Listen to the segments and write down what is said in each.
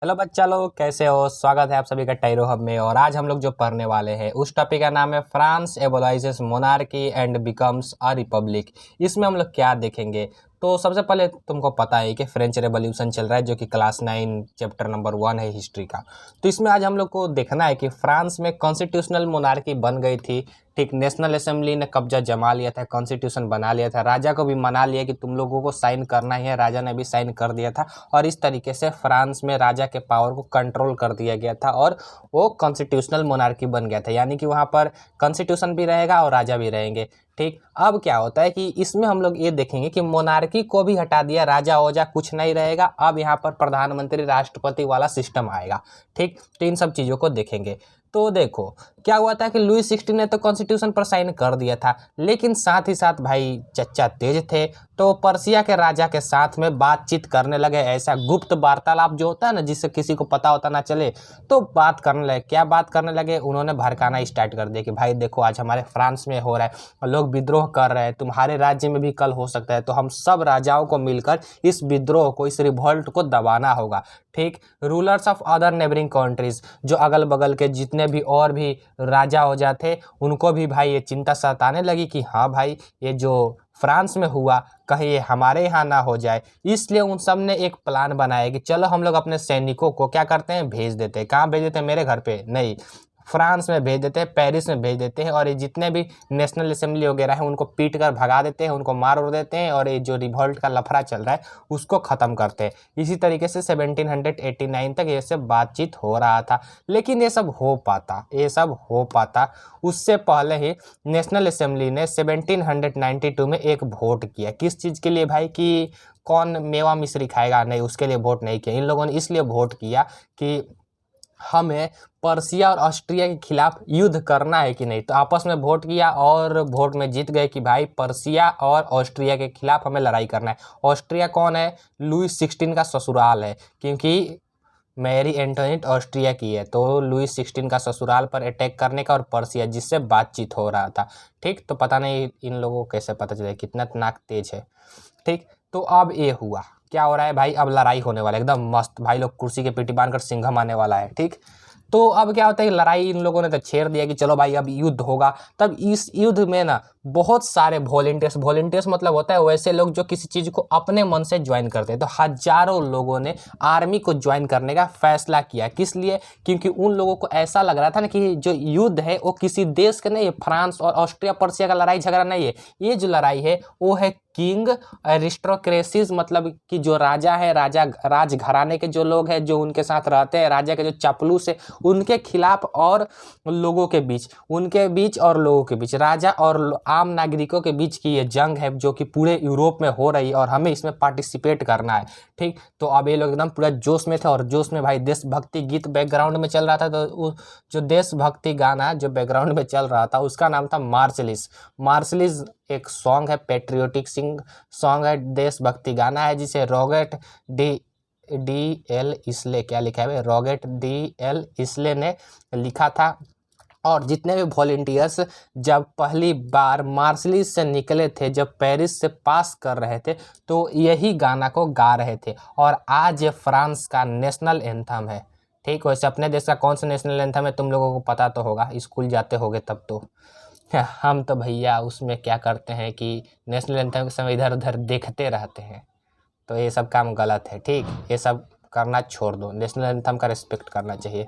Hello बच्चा लोग, कैसे हो? स्वागत है आप सभी का टाइरो हब में। और आज हम लोग जो पढ़ने वाले हैं उस टॉपिक का नाम है France abolishes monarchy and becomes a republic. इसमें हम लोग क्या देखेंगे? तो सबसे पहले तुमको पता है कि फ्रेंच रेवोल्यूशन चल रहा है, जो कि क्लास 9 चैप्टर नंबर 1 है हिस्ट्री का। तो इसमें आज हम लोग को देखना है कि फ्रांस में कॉन्स्टिट्यूशनल मोनार्की बन गई थी। ठीक, नेशनल असेंबली ने कब्जा जमा लिया था, कॉन्स्टिट्यूशन बना लिया था, राजा को भी मना लिया कि तुम लोगों को साइन करना ही है, राजा ने भी साइन कर दिया था। और इस तरीके से फ्रांस में राजा के पावर को कंट्रोल कर दिया गया था और वो कॉन्स्टिट्यूशनल मोनार्की बन गया था, यानी कि वहाँ पर कॉन्स्टिट्यूशन भी रहेगा और राजा भी रहेंगे। ठीक, अब क्या होता है कि इसमें हम लोग ये देखेंगे कि मोनार्की को भी हटा दिया, राजा ओजा कुछ नहीं रहेगा, अब यहाँ पर प्रधानमंत्री राष्ट्रपति वाला सिस्टम आएगा। ठीक, तो इन सब चीज़ों को देखेंगे। तो देखो क्या हुआ था कि लुई 16 ने तो कॉन्स्टिट्यूशन पर साइन कर दिया था, लेकिन साथ ही साथ भाई चच्चा तेज थे, तो पर्सिया के राजा के साथ में बातचीत करने लगे। ऐसा गुप्त वार्तालाप जो होता है ना, जिससे किसी को पता होता ना चले, तो बात करने लगे। क्या बात करने लगे? उन्होंने भड़काना स्टार्ट कर दिया कि भाई देखो, आज हमारे फ्रांस में हो रहा है, लोग विद्रोह कर रहे हैं, तुम्हारे राज्य में भी कल हो सकता है, तो हम सब राजाओं को मिलकर इस विद्रोह को, इस रिवॉल्ट को दबाना होगा। ठीक, rulers of other neighbouring countries, जो अगल बगल के जितने भी और भी राजा हो जाते, उनको भी भाई ये चिंता सताने लगी कि हाँ भाई, ये जो फ्रांस में हुआ कहीं ये हमारे यहाँ ना हो जाए। इसलिए उन सब ने एक प्लान बनाया कि चलो हम लोग अपने सैनिकों को क्या करते हैं, भेज देते हैं। कहाँ भेज देते हैं? मेरे घर पे नहीं, फ्रांस में भेज देते हैं, पेरिस में भेज देते हैं, और ये जितने भी नेशनल असेंबली वगैरह है उनको पीट कर भगा देते हैं, उनको मार उड़ देते हैं, और ये जो रिवॉल्ट का लफड़ा चल रहा है उसको ख़त्म करते हैं। इसी तरीके से 1789 तक ये सब बातचीत हो रहा था। लेकिन ये सब हो पाता उससे पहले ही नेशनल असेंबली ने 1792 में एक वोट किया। किस चीज़ के लिए भाई? कि कौन मेवा मिश्री खाएगा? नहीं, उसके लिए वोट नहीं किया। इन लोगों ने इसलिए वोट किया कि हमें पर्सिया और ऑस्ट्रिया के खिलाफ युद्ध करना है कि नहीं। तो आपस में वोट किया और वोट में जीत गए कि भाई पर्सिया और ऑस्ट्रिया के खिलाफ हमें लड़ाई करना है। ऑस्ट्रिया कौन है? लुई 16 का ससुराल है, क्योंकि मैरी एंटोनेट ऑस्ट्रिया की है, तो लुई 16 का ससुराल पर अटैक करने का, और पर्सिया जिससे बातचीत हो रहा था। ठीक, तो पता नहीं इन लोगों को कैसे पता चले, कितना नाक तेज है। ठीक, तो अब ये हुआ, क्या हो रहा है भाई? अब लड़ाई होने वाला है, एकदम मस्त। भाई लोग कुर्सी के पीठी बांधकर सिंघम आने वाला है। ठीक, तो अब क्या होता है कि लड़ाई इन लोगों ने तो छेड़ दिया कि चलो भाई अब युद्ध होगा। तब इस युद्ध में ना बहुत सारे वॉलेंटियर्स मतलब होता है वैसे लोग जो किसी चीज़ को अपने मन से ज्वाइन करते हैं। तो हजारों लोगों ने आर्मी को ज्वाइन करने का फैसला किया। किस लिए? क्योंकि उन लोगों को ऐसा लग रहा था ना कि जो युद्ध है वो किसी देश का नहीं है, फ्रांस और ऑस्ट्रिया पर्सिया का लड़ाई झगड़ा नहीं है। ये जो लड़ाई है वो है किंग एरिस्टोक्रेसीज, मतलब कि जो राजा है, राजघराने के जो लोग हैं, जो उनके साथ रहते हैं, राजा के जो चापलूस है, उनके खिलाफ और लोगों के बीच, उनके बीच और लोगों के बीच, राजा और आम नागरिकों के बीच की ये जंग है, जो कि पूरे यूरोप में हो रही है और हमें इसमें पार्टिसिपेट करना है। ठीक, तो अब ये लोग एकदम पूरा जोश में थे, और जोश में भाई देशभक्ति गीत बैकग्राउंड में चल रहा था। तो जो देशभक्ति गाना जो बैकग्राउंड में चल रहा था उसका नाम था मार्शलिस। मार्शलिस एक सॉन्ग है, पेट्रियोटिक सॉन्ग है, देशभक्ति गाना है, जिसे रॉबर्ट डी एल इसले, क्या लिखा है, रॉबर्ट डी.एल. इसले ने लिखा था। और जितने भी वॉलेंटियर्स जब पहली बार मार्शलिस से निकले थे, जब पेरिस से पास कर रहे थे, तो यही गाना को गा रहे थे। और आज ये फ्रांस का नेशनल एंथम है। ठीक, वैसे अपने देश का कौन सा नेशनल एंथम है तुम लोगों को पता तो होगा, स्कूल जाते होगे तब तो। हम तो भैया उसमें क्या करते हैं कि नेशनल एंथम के समय इधर उधर देखते रहते हैं, तो ये सब काम गलत है। ठीक, ये सब करना छोड़ दो, नेशनल एंथम का रिस्पेक्ट करना चाहिए।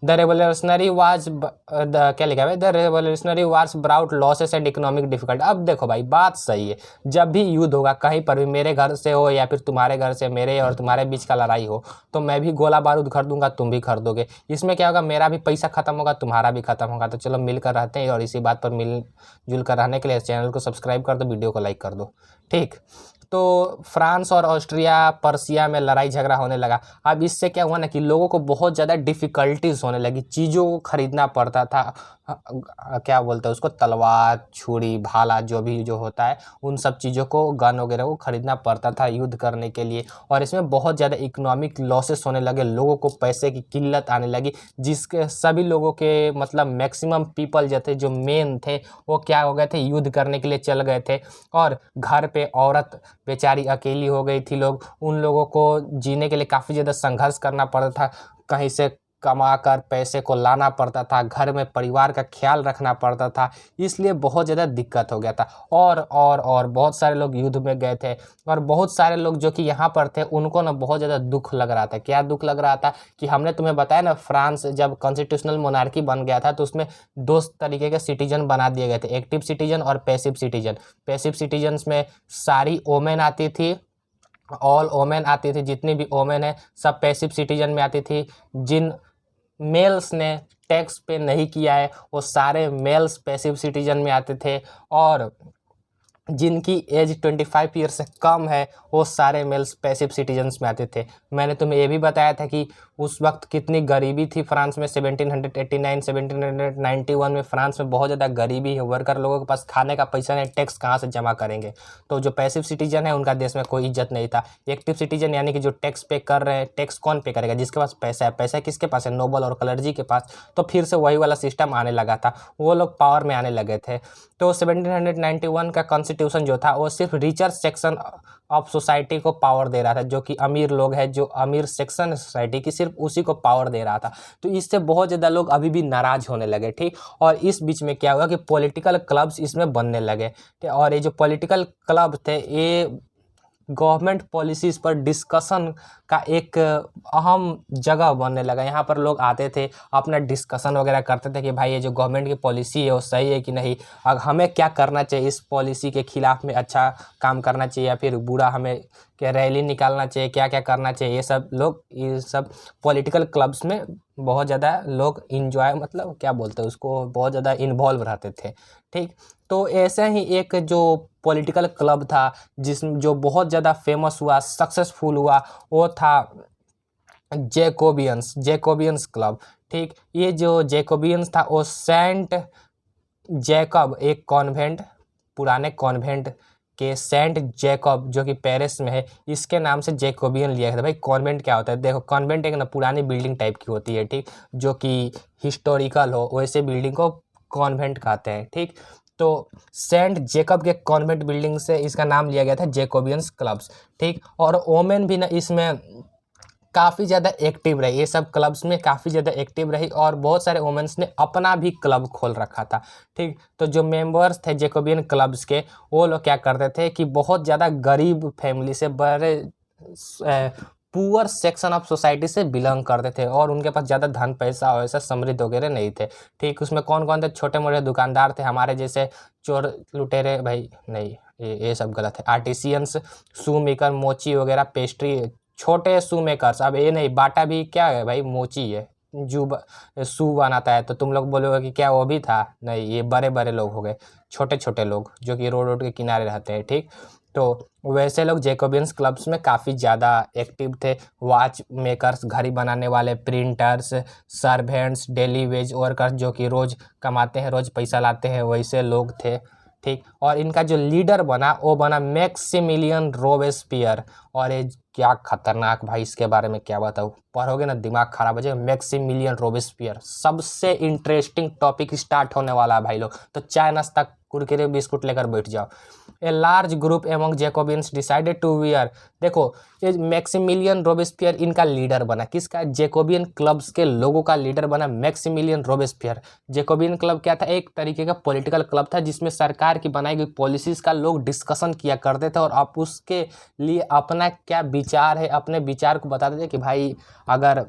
द रेवोल्यूशनरी वाज क्या लिखा है? The revolutionary wars brought losses and economic difficult. अब देखो भाई, बात सही है, जब भी युद्ध होगा कहीं पर भी, मेरे घर से हो या फिर तुम्हारे घर से, मेरे और तुम्हारे बीच का लड़ाई हो, तो मैं भी गोला बारूद खरीदूंगा, तुम भी खरीदोगे। इसमें क्या होगा? मेरा भी पैसा खत्म होगा, तुम्हारा भी खत्म होगा। तो चलो मिलकर रहते हैं, और इसी बात पर मिलजुल कर रहने के लिए चैनल को सब्सक्राइब कर दो, वीडियो को लाइक कर दो। ठीक, तो फ्रांस और ऑस्ट्रिया पर्सिया में लड़ाई झगड़ा होने लगा। अब इससे क्या हुआ ना कि लोगों को बहुत ज़्यादा डिफ़िकल्टीज होने लगी, चीज़ों को खरीदना पड़ता था। क्या बोलते हैं उसको, तलवार, छुरी, भाला, जो भी जो होता है, उन सब चीज़ों को, गन वगैरह को खरीदना पड़ता था युद्ध करने के लिए। और इसमें बहुत ज़्यादा इकोनॉमिक लॉसेस होने लगे, लोगों को पैसे की किल्लत आने लगी, जिसके सभी लोगों के मतलब मैक्सिमम पीपल जो थे, जो मेन थे, वो क्या हो गए थे, युद्ध करने के लिए चल गए थे। और घर पे औरत बेचारी अकेली हो गई थी। उन लोगों को जीने के लिए काफ़ी ज़्यादा संघर्ष करना पड़ता था, कहीं से कमा कर पैसे को लाना पड़ता था, घर में परिवार का ख्याल रखना पड़ता था, इसलिए बहुत ज़्यादा दिक्कत हो गया था। और बहुत सारे लोग युद्ध में गए थे, और बहुत सारे लोग जो कि यहाँ पर थे उनको ना बहुत ज़्यादा दुख लग रहा था। क्या दुख लग रहा था कि हमने तुम्हें बताया ना, फ्रांस जब कॉन्स्टिट्यूशनल मोनार्की बन गया था तो उसमें दो तरीके के सिटीजन बना दिए गए थे, एक्टिव सिटीजन और पैसिव सिटीजन। पैसिव सिटीजन्स में सारी वोमेन आती थी, ऑल वोमेन आती थी, जितनी भी वोमेन है सब पैसिव सिटीजन में आती थी। जिन मेल्स ने टैक्स पे नहीं किया है वो सारे मेल्स पैसिव सिटीजन में आते थे, और जिनकी एज 25 ईयर से कम है वो सारे मेल्स पैसिव सिटीजन्स में आते थे। मैंने तुम्हें ये भी बताया था कि उस वक्त कितनी गरीबी थी फ्रांस में। 1789 1791 में फ्रांस में बहुत ज़्यादा गरीबी है, वर्कर लोगों के पास खाने का पैसा नहीं, टैक्स कहाँ से जमा करेंगे। तो जो पैसिव सिटीजन है उनका देश में कोई इज्जत नहीं था। एक्टिव सिटीजन यानी कि जो टैक्स पे कर रहे हैं, टैक्स कौन पे करेगा? जिसके पास पैसा है। पैसा किसके पास है? नोबल और क्लर्जी के पास। तो फिर से वही वाला सिस्टम आने लगा था, वो लोग पावर में आने लगे थे। तो 1791 का कॉन्स्टिट्यूशन जो था वो सिर्फ रिचर सेक्शन ऑफ सोसाइटी को पावर दे रहा था, जो कि अमीर लोग हैं, जो अमीर सेक्शन है सोसाइटी की, सिर्फ उसी को पावर दे रहा था। तो इससे बहुत ज़्यादा लोग अभी भी नाराज़ होने लगे, ठीक। और इस बीच में क्या हुआ कि पॉलिटिकल क्लब्स इसमें बनने लगे, और ये जो पॉलिटिकल क्लब थे ये गवर्नमेंट पॉलिसीज़ पर डिस्कशन का एक अहम जगह बनने लगा। यहाँ पर लोग आते थे, अपना डिस्कशन वगैरह करते थे कि भाई ये जो गवर्नमेंट की पॉलिसी है वो सही है कि नहीं, अब हमें क्या करना चाहिए, इस पॉलिसी के खिलाफ में अच्छा काम करना चाहिए या फिर बुरा, हमें क्या रैली निकालना चाहिए, क्या क्या करना चाहिए। ये सब पॉलिटिकल क्लब्स में बहुत ज़्यादा लोग इंजॉय, मतलब क्या बोलते हैं उसको, बहुत ज़्यादा इन्वॉल्व रहते थे, ठीक। तो ऐसे ही एक जो पॉलिटिकल क्लब था जो बहुत ज़्यादा फेमस हुआ, सक्सेसफुल हुआ, वो था जैकोबियंस क्लब, ठीक। ये जो जैकोबियंस था वो सेंट जैकब, एक कॉन्वेंट, पुराने कॉन्वेंट के सेंट जैकब जो कि पेरिस में है, इसके नाम से जैकोबियन लिया गया था। भाई कॉन्वेंट क्या होता है? देखो कॉन्वेंट एक ना पुरानी बिल्डिंग टाइप की होती है, ठीक, जो कि हिस्टोरिकल हो, वैसे बिल्डिंग को कॉन्वेंट कहते हैं, ठीक। तो सेंट जेकब के कॉन्वेंट बिल्डिंग से इसका नाम लिया गया था जैकोबियंस क्लब्स, ठीक। और वोमेन भी ना इसमें काफ़ी ज़्यादा एक्टिव रही, ये सब क्लब्स में काफ़ी ज़्यादा एक्टिव रही, और बहुत सारे वुमेन्स ने अपना भी क्लब खोल रखा था, ठीक। तो जो मेंबर्स थे जैकोबियन क्लब्स के, वो लोग क्या करते थे कि बहुत ज़्यादा गरीब फैमिली से, बड़े पुअर सेक्शन ऑफ सोसाइटी से बिलोंग करते थे, और उनके पास ज़्यादा धन पैसा वैसा समृद्ध वगैरह नहीं थे, ठीक। उसमें कौन कौन थे? छोटे मोटे दुकानदार थे, हमारे जैसे चोर लुटेरे, भाई नहीं, ये सब गलत है। आर्टिसियंस, शू मेकर, मोची वगैरह, पेस्ट्री, छोटे शू मेकर्स। अब ये नहीं, बाटा भी क्या है भाई, मोची है, शू बनाता है, तो तुम लोग बोलोगे कि क्या वो भी था? नहीं, ये बड़े बड़े लोग हो गए, छोटे छोटे लोग जो कि रोड के किनारे रहते हैं, ठीक। तो वैसे लोग जैकोबियंस क्लब्स में काफ़ी ज़्यादा एक्टिव थे। वॉच मेकर्स, घड़ी बनाने वाले, printers, servants, daily veg workers जो कि रोज़ कमाते हैं, रोज़ पैसा लाते हैं, वैसे लोग थे, ठीक। और इनका जो लीडर बना वो बना मैक्सिमिलियन रोबेस्पियर। और ये क्या खतरनाक, भाई इसके बारे में क्या बताऊँ, पढ़ोगे ना दिमाग खराब हो जाएगा। मैक्सिमिलियन रोबेस्पियर, सबसे इंटरेस्टिंग टॉपिक स्टार्ट होने वाला है भाई लोग, तो चाय नाश्ता कुरकुरे बिस्कुट लेकर बैठ जाओ। A large group among Jacobins decided to wear, देखो ये मैक्सिमिलियन रोबेस्पियर इनका लीडर बना, किसका? जैकोबियन क्लब्स के लोगों का लीडर बना मैक्सिमिलियन रोबेस्पियर। जैकोबियन क्लब क्या था? एक तरीके का पॉलिटिकल क्लब था जिसमें सरकार की बनाई गई पॉलिसीज़ का लोग डिस्कशन किया करते थे, और आप उसके लिए अपना क्या विचार है, अपने विचार को बताते थे कि भाई अगर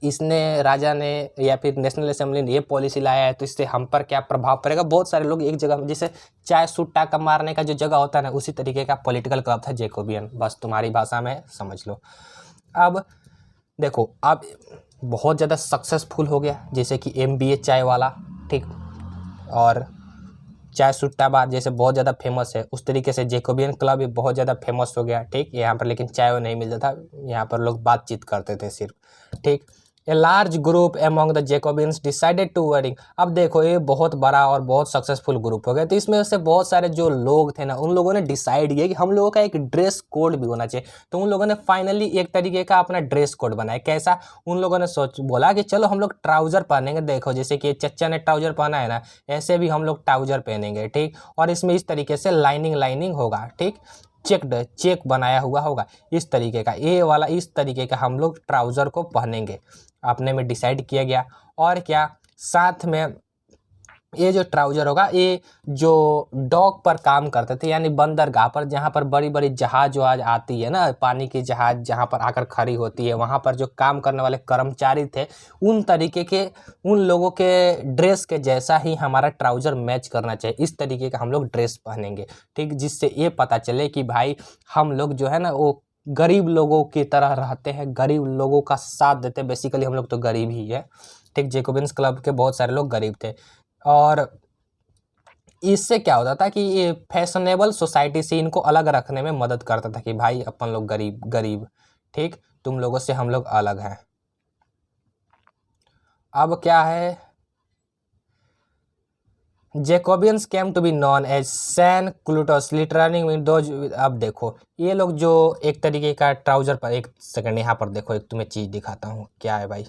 इसने, राजा ने या फिर नेशनल असेंबली ने ये पॉलिसी लाया है तो इससे हम पर क्या प्रभाव पड़ेगा। बहुत सारे लोग एक जगह में, जैसे चाय सुट्टा का मारने का जो जगह होता है ना, उसी तरीके का पॉलिटिकल क्लब था जैकोबियन, बस तुम्हारी भाषा में समझ लो। अब देखो, अब बहुत ज़्यादा सक्सेसफुल हो गया, जैसे कि MBA चाय वाला, ठीक, और चाय सुट्टा बार जैसे बहुत ज़्यादा फेमस है, उस तरीके से जैकोबियन क्लब भी बहुत ज़्यादा फेमस हो गया, ठीक। यहाँ पर लेकिन चाय वो नहीं मिलता था, यहाँ पर लोग बातचीत करते थे सिर्फ, ठीक। A large group among the Jacobins decided to wearing, अब देखो ये बहुत बड़ा और बहुत सक्सेसफुल ग्रुप हो गया, तो इसमें से बहुत सारे जो लोग थे ना, उन लोगों ने डिसाइड किया कि हम लोगों का एक ड्रेस कोड भी होना चाहिए। तो उन लोगों ने फाइनली एक तरीके का अपना ड्रेस कोड बनाया। कैसा? उन लोगों ने बोला कि चलो हम लोग ट्राउज़र पहनेंगे, देखो जैसे कि चच्चा ने ट्राउज़र पहना है ना, ऐसे भी हम लोग ट्राउज़र पहनेंगे, ठीक। और इसमें इस तरीके से लाइनिंग होगा, ठीक। चेक्ड चेक बनाया हुआ होगा इस तरीके का, ये वाला इस तरीके का हम लोग ट्राउज़र को पहनेंगे, अपने में डिसाइड किया गया। और क्या साथ में ये जो ट्राउज़र होगा ये जो डॉक पर काम करते थे यानी बंदरगाह पर, जहाँ पर बड़ी बड़ी जहाज वहाज आती है ना, पानी की जहाज जहाँ पर आकर खड़ी होती है, वहाँ पर जो काम करने वाले कर्मचारी थे उन तरीके के, उन लोगों के ड्रेस के जैसा ही हमारा ट्राउज़र मैच करना चाहिए, इस तरीके का हम लोग ड्रेस पहनेंगे, ठीक, जिससे ये पता चले कि भाई हम लोग जो है ना वो गरीब लोगों की तरह रहते हैं, गरीब लोगों का साथ देते हैं। बेसिकली हम लोग तो गरीब ही है, ठीक। जैकोबियंस क्लब के बहुत सारे लोग गरीब थे और इससे क्या होता था कि ये फैशनेबल सोसाइटी से इनको अलग रखने में मदद करता था कि भाई अपन लोग गरीब गरीब, ठीक, तुम लोगों से हम लोग अलग हैं। अब क्या है, Jacobins came to be known as sans culottes literally mean those. अब देखो ये लोग जो एक तरीके का ट्राउजर पर, एक सेकंड यहाँ पर देखो, एक तुम्हें चीज़ दिखाता हूँ क्या है भाई,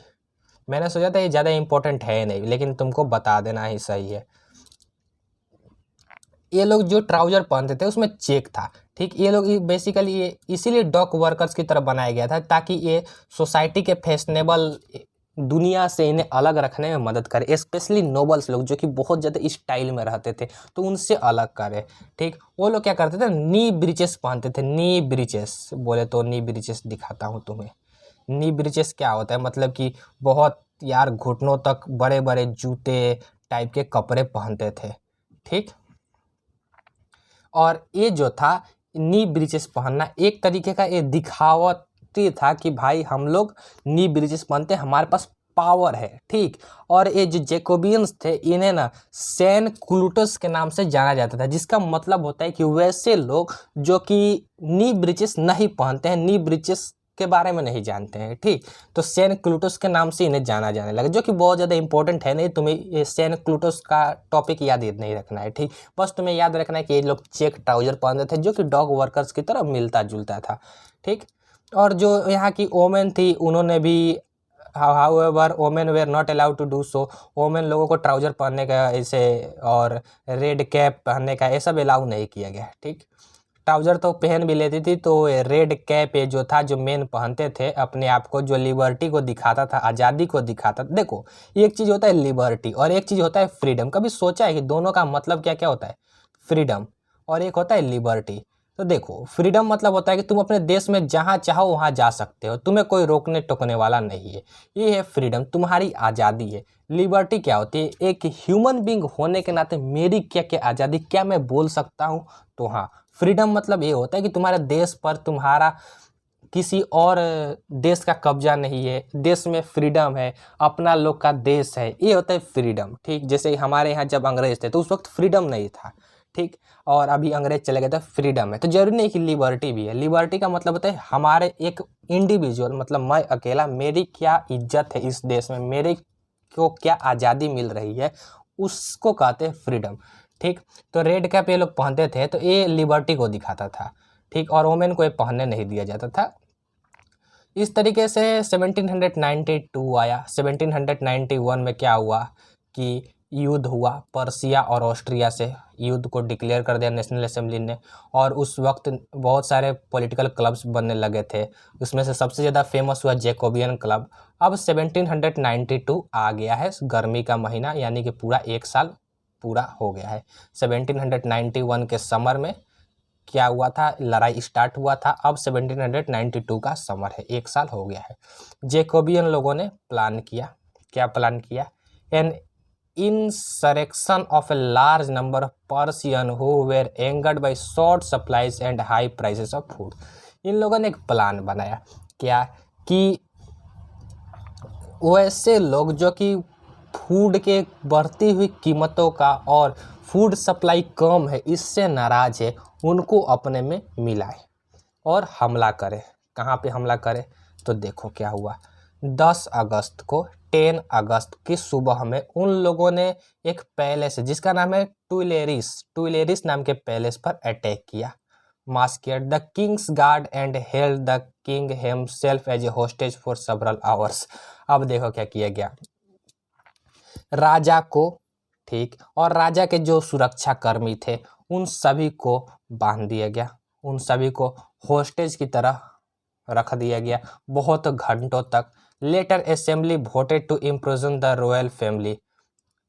मैंने सोचा था ये ज़्यादा इंपॉर्टेंट है नहीं लेकिन तुमको बता देना ही सही है। ये लोग जो ट्राउजर पहनते थे उसमें चेक था, ठीक। ये लोग बेसिकली ये इसीलिए डॉक वर्कर्स की तरह बनाया गया था ताकि ये सोसाइटी के फैशनेबल दुनिया से इन्हें अलग रखने में मदद करे, स्पेशली नोबल्स लोग जो कि बहुत ज़्यादा स्टाइल में रहते थे तो उनसे अलग करे, ठीक। वो लोग क्या करते थे, नी ब्रीचेस पहनते थे, नी ब्रीचेस बोले तो नी ब्रीचेस दिखाता हूँ तुम्हें। नी ब्रीचेस क्या होता है, मतलब कि बहुत यार घुटनों तक बड़े बड़े जूते टाइप के कपड़े पहनते थे, ठीक। और ये जो था नी ब्रीचेस पहनना एक तरीके का ये दिखावटी था कि भाई हम लोग नी ब्रीचेस पहनते हैं, हमारे पास पावर है, ठीक। और ये जो जैकोबियंस थे इन्हें ना सैन क्लूटस के नाम से जाना जाता था, जिसका मतलब होता है कि वैसे लोग जो कि नी ब्रीचेस नहीं पहनते हैं, नी ब्रीचेस के बारे में नहीं जानते हैं, ठीक। तो सैन क्लूटस के नाम से इन्हें जाना जाने लगा, जो कि बहुत ज़्यादा इंपॉर्टेंट है नहीं, तुम्हें ये सैन क्लूटस का टॉपिक याद नहीं रखना है, ठीक। बस तुम्हें याद रखना है कि ये लोग चेक ट्राउजर पहनते थे जो कि डॉग वर्कर्स की तरह मिलता जुलता था, ठीक। और जो यहाँ की वोमेन थी उन्होंने भी however women were not allowed to do so, women लोगों को ट्राउजर पहनने का ऐसे और रेड कैप पहनने का ये सब अलाउ नहीं किया गया, ठीक। ट्राउजर तो पहन भी लेती थी तो रेड कैप ये जो था जो मेन पहनते थे अपने आप को, जो लिबर्टी को दिखाता था, आज़ादी को दिखाता था। देखो एक चीज़ होता है लिबर्टी और एक चीज़ होता है फ्रीडम, कभी सोचा है कि दोनों का मतलब क्या क्या होता है, फ्रीडम और एक होता है लिबर्टी। तो देखो फ्रीडम मतलब होता है कि तुम अपने देश में जहाँ चाहो वहाँ जा सकते हो, तुम्हें कोई रोकने टोकने वाला नहीं है, ये है फ्रीडम, तुम्हारी आज़ादी है। लिबर्टी क्या होती है, एक ह्यूमन बींग होने के नाते मेरी क्या क्या आज़ादी, क्या मैं बोल सकता हूँ, तो हाँ फ्रीडम मतलब ये होता है कि तुम्हारे देश पर तुम्हारा किसी और देश का कब्जा नहीं है, देश में फ्रीडम है, अपना लोग का देश है, ये होता है फ्रीडम, ठीक। जैसे हमारे यहाँ जब अंग्रेज थे तो उस वक्त फ्रीडम नहीं था, ठीक। और अभी अंग्रेज चले गए तो फ्रीडम है, तो जरूरी नहीं कि लिबर्टी भी है। लिबर्टी का मतलब होता है हमारे एक इंडिविजुअल, मतलब मैं अकेला, मेरी क्या इज्जत है इस देश में, मेरे को क्या आज़ादी मिल रही है, उसको कहते हैं फ्रीडम, ठीक। तो रेड कैप ये लोग पहनते थे तो ये लिबर्टी को दिखाता था, ठीक। और वोमेन को ये पहनने नहीं दिया जाता था। इस तरीके से 1792 आया। 1791 में क्या हुआ कि युद्ध हुआ, पर्सिया और ऑस्ट्रिया से युद्ध को डिक्लेयर कर दिया नेशनल असेंबली ने, और उस वक्त बहुत सारे पॉलिटिकल क्लब्स बनने लगे थे, उसमें से सबसे ज़्यादा फेमस हुआ जैकोबियन क्लब। अब 1792 आ गया है, गर्मी का महीना, यानी कि पूरा एक साल पूरा हो गया है। 1791 के समर में क्या हुआ था, लड़ाई स्टार्ट हुआ था, अब 1792 का समर है, एक साल हो गया है। जैकोबियन लोगों ने प्लान किया, क्या प्लान किया, N insurrection of a large number of Persians who were angered by short supplies and high prices of food। इन लोगों ने एक प्लान बनाया, क्या कि वैसे लोग जो कि फूड के बढ़ती हुई कीमतों का और फूड सप्लाई कम है इससे नाराज़ है, उनको अपने में मिलाए और हमला करे। कहाँ पे हमला करे, तो देखो क्या हुआ, 10 अगस्त को, 10 अगस्त की सुबह में उन लोगों ने एक पैलेस जिसका नाम है टुइलेरिस नाम के पैलेस पर अटैक किया, massacred the king's guard and held the king himself as a hostage for several hours. अब देखो क्या किया गया, राजा को, ठीक, और राजा के जो सुरक्षा कर्मी थे उन सभी को बांध दिया गया, उन सभी को होस्टेज की तरह रख दिया गया बहुत घंटों तक। Later assembly voted to imprison the royal family.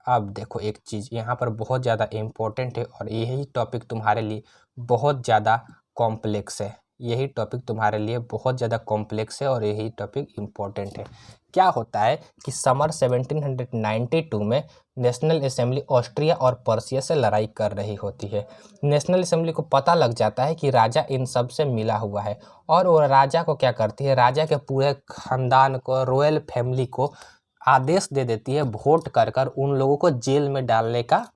अब देखो एक चीज़ यहाँ पर बहुत ज़्यादा इम्पोर्टेंट है और यही टॉपिक तुम्हारे लिए बहुत ज़्यादा कॉम्प्लेक्स है। यही टॉपिक तुम्हारे लिए बहुत ज़्यादा कॉम्प्लेक्स है और यही टॉपिक इम्पोर्टेंट है। क्या होता है कि समर 1792 में नेशनल असेंबली ऑस्ट्रिया और पर्शिया से लड़ाई कर रही होती है। नेशनल असेंबली को पता लग जाता है कि राजा इन सब से मिला हुआ है और वो राजा को क्या करती है, राजा के पूरे खानदान को, रॉयल फैमिली को आदेश दे देती है, वोट कर कर उन लोगों को जेल में डालने का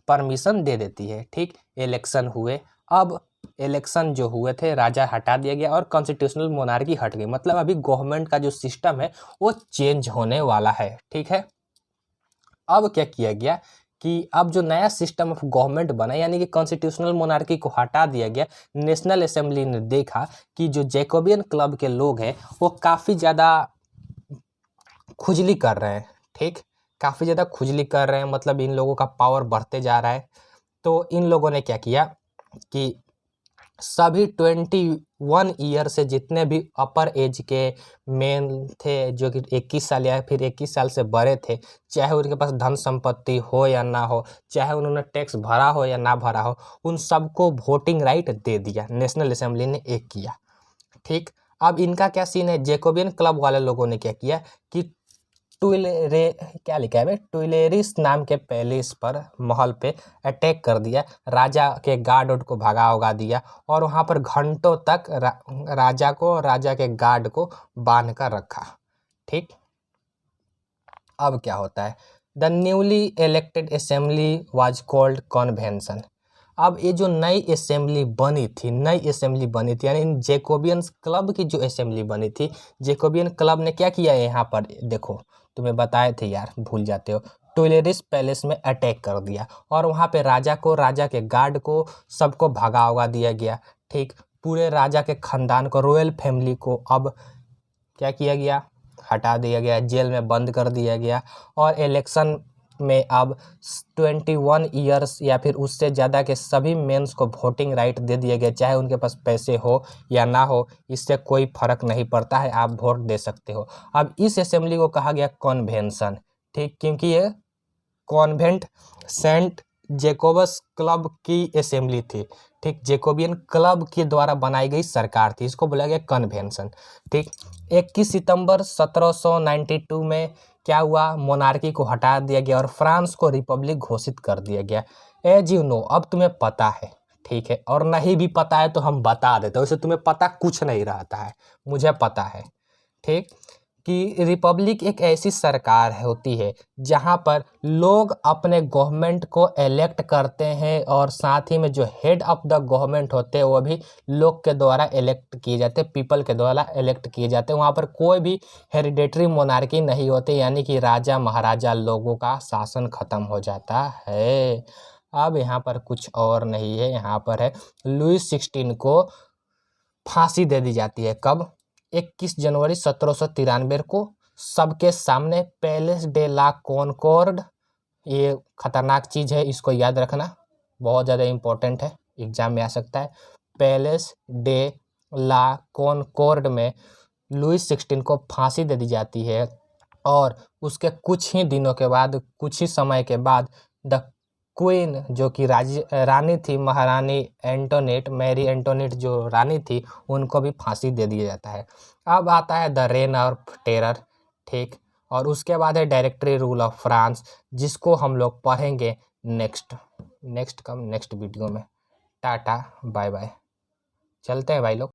परमिशन दे देती है। ठीक, इलेक्शन हुए। अब इलेक्शन जो हुए थे, राजा हटा दिया गया और कॉन्स्टिट्यूशनल मोनार्की हट गई। मतलब अभी गवर्नमेंट का जो सिस्टम है वो चेंज होने वाला है। ठीक है, अब क्या किया गया कि अब जो नया सिस्टम ऑफ गवर्नमेंट बना, यानी कि कॉन्स्टिट्यूशनल मोनार्की को हटा दिया गया। नेशनल असेंबली ने देखा कि जो जैकोबियन क्लब के लोग हैं वो काफ़ी ज़्यादा खुजली कर रहे हैं। ठीक, काफ़ी ज़्यादा खुजली कर रहे हैं, मतलब इन लोगों का पावर बढ़ते जा रहा है। तो इन लोगों ने क्या किया कि सभी 21 ईयर से जितने भी अपर एज के मेन थे, जो कि 21 साल या फिर 21 साल से बड़े थे, चाहे उनके पास धन संपत्ति हो या ना हो, चाहे उन्होंने टैक्स भरा हो या ना भरा हो, उन सबको वोटिंग राइट दे दिया। नेशनल असेंबली ने एक किया। ठीक, अब इनका क्या सीन है, जैकोबियन क्लब वाले लोगों ने क्या किया कि क्या लिखा है भाई, टुइलेरिस नाम के पैलेस पर, महल पे अटैक कर दिया। राजा के गार्ड को भगा उगा दिया और वहाँ पर घंटों तक राजा को, राजा के गार्ड को बांध कर रखा। ठीक, अब क्या होता है, the newly elected assembly was called convention. अब ये जो नई असेंबली बनी थी, यानी जैकोबियंस क्लब की जो असेंबली बनी थी, जैकोबियन क्लब ने क्या किया है, यहाँ पर देखो तुम्हें बताए थे यार, भूल जाते हो। टुइलेरिस पैलेस में अटैक कर दिया और वहाँ पे राजा को, राजा के गार्ड को, सबको भगा उगा दिया गया। ठीक, पूरे राजा के खानदान को, रॉयल फैमिली को अब क्या किया गया, हटा दिया गया, जेल में बंद कर दिया गया। और इलेक्शन में अब 21 ईयर्स या फिर उससे ज़्यादा के सभी मेंस को वोटिंग राइट दे दिया गया, चाहे उनके पास पैसे हो या ना हो, इससे कोई फर्क नहीं पड़ता है, आप वोट दे सकते हो। अब इस असेंबली को कहा गया कॉन्वेंशन। ठीक, क्योंकि ये कॉन्वेंट सेंट जैकोबस क्लब की असेंबली थी। ठीक, जैकोबियन क्लब के द्वारा बनाई गई सरकार थी, इसको बोला गया कन्वेंशन। ठीक, 21 सितंबर 1792 में क्या हुआ, मोनार्की को हटा दिया गया और फ्रांस को रिपब्लिक घोषित कर दिया गया। एज यू नो, अब तुम्हें पता है। ठीक है, और नहीं भी पता है तो हम बता देते हैं, वैसे तुम्हें पता कुछ नहीं रहता है, मुझे पता है। ठीक, कि रिपब्लिक एक ऐसी सरकार होती है जहां पर लोग अपने गवर्नमेंट को इलेक्ट करते हैं और साथ ही में जो हेड ऑफ द गवर्नमेंट होते हैं वो भी लोग के द्वारा इलेक्ट किए जाते हैं, पीपल के द्वारा इलेक्ट किए जाते हैं। वहाँ पर कोई भी हेरिडेटरी मोनार्की नहीं होती, यानी कि राजा महाराजा लोगों का शासन खत्म हो जाता है। अब यहाँ पर कुछ और नहीं है, यहाँ पर है लुईस 16 को फांसी दे दी जाती है। कब, 21 जनवरी 1793 को सबके सामने पैलेस डे ला कॉनकॉर्ड। ये खतरनाक चीज़ है, इसको याद रखना, बहुत ज़्यादा इम्पोर्टेंट है, एग्जाम में आ सकता है। पैलेस डे ला कॉनकॉर्ड में लुईस 16 को फांसी दे दी जाती है और उसके कुछ ही दिनों के बाद, कुछ ही समय के बाद द क्वीन, जो कि रानी थी, महारानी एंटोनेट, मैरी एंटोनेट जो रानी थी, उनको भी फांसी दे दिया जाता है। अब आता है द रेन ऑफ टेरर। ठीक, और उसके बाद है डायरेक्टरी रूल ऑफ फ्रांस, जिसको हम लोग पढ़ेंगे नेक्स्ट वीडियो में। टाटा बाय बाय, चलते हैं भाई लोग।